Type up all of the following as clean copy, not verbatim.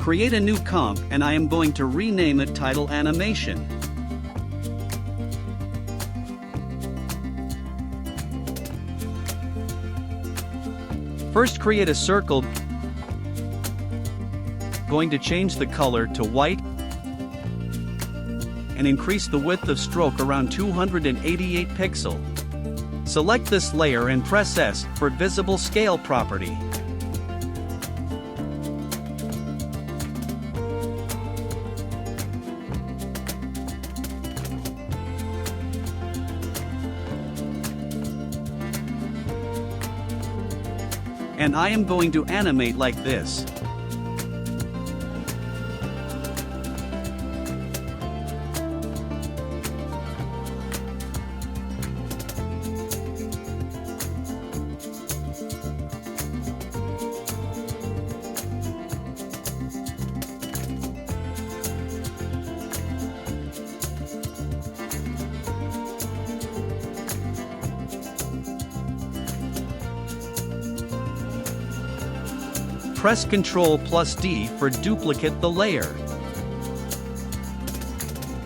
Create a new comp and I am going to rename it Title Animation. First create a circle. Going to change the color to white and increase the width of stroke around 288 pixel. Select this layer and press S for visible scale property. And I am going to animate like this. Press Ctrl+D for duplicate the layer.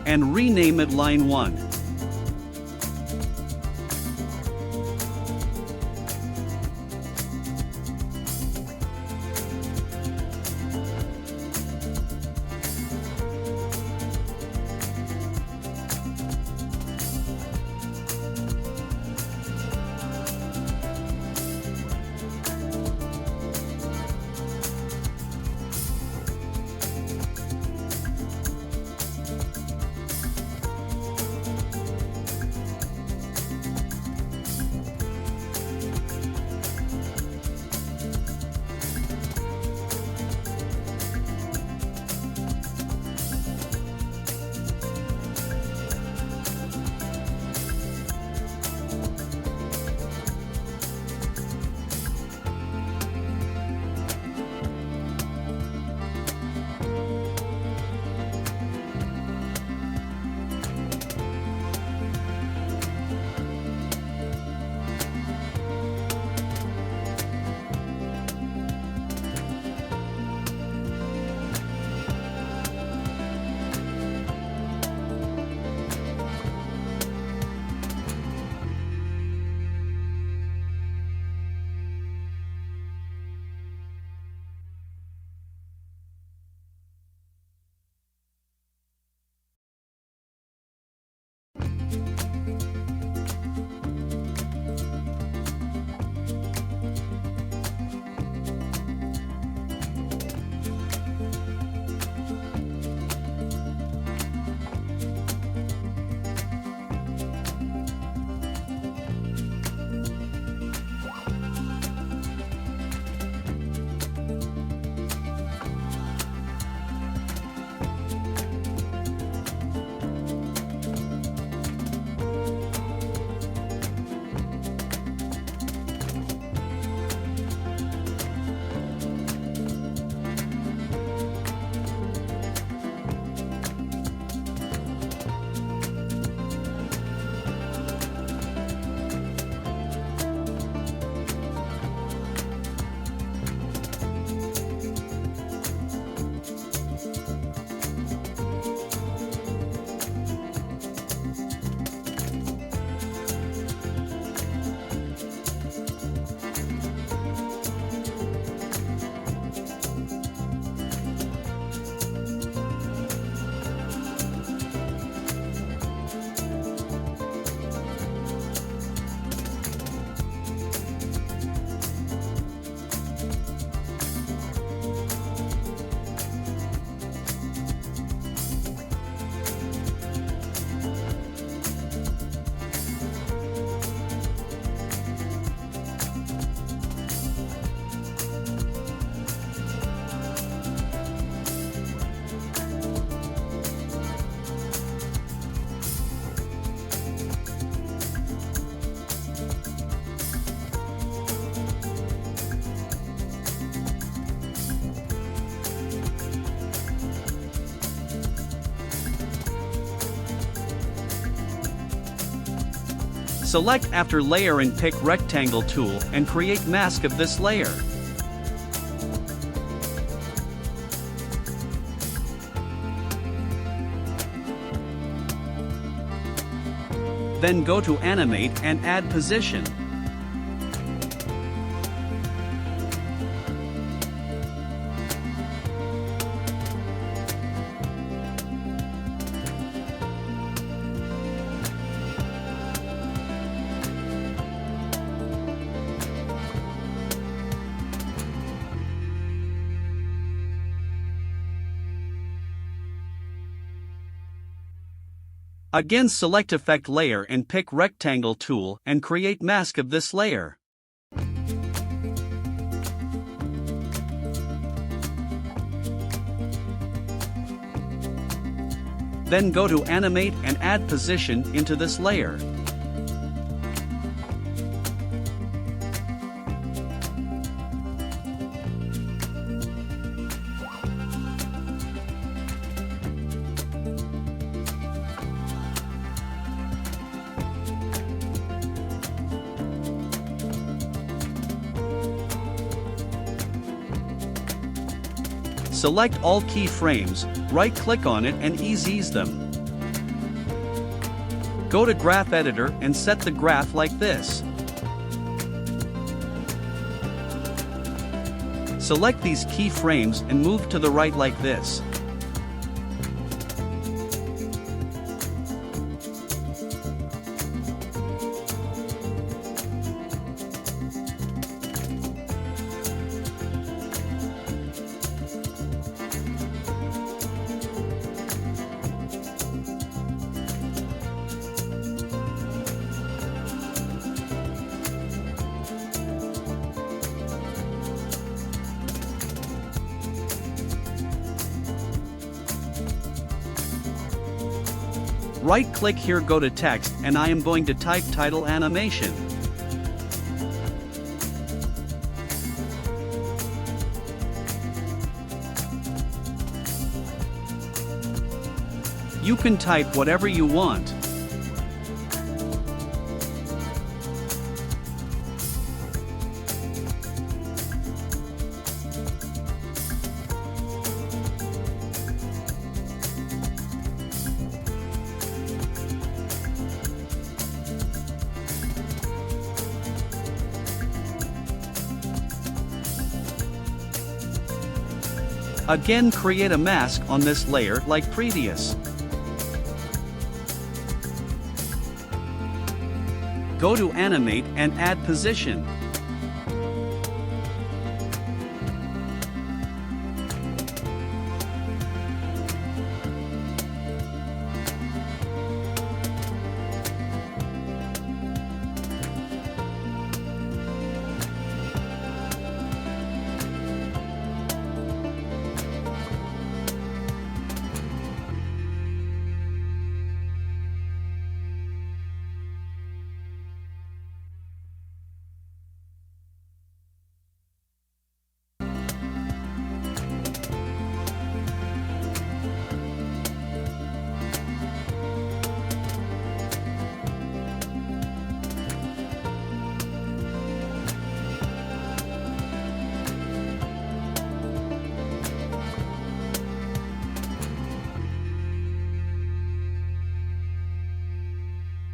And rename it Line 1. Select after layer and pick rectangle tool and create mask of this layer. Then go to Animate and add position. Again, select Effect Layer and pick Rectangle tool and create mask of this layer. Then go to Animate and add position into this layer. Select all keyframes, right-click on it and ease them. Go to Graph Editor and set the graph like this. Select these keyframes and move to the right like this. Right-click here, go to Text, and I am going to type Title Animation. You can type whatever you want. Again, create a mask on this layer like previous. Go to Animate and add position.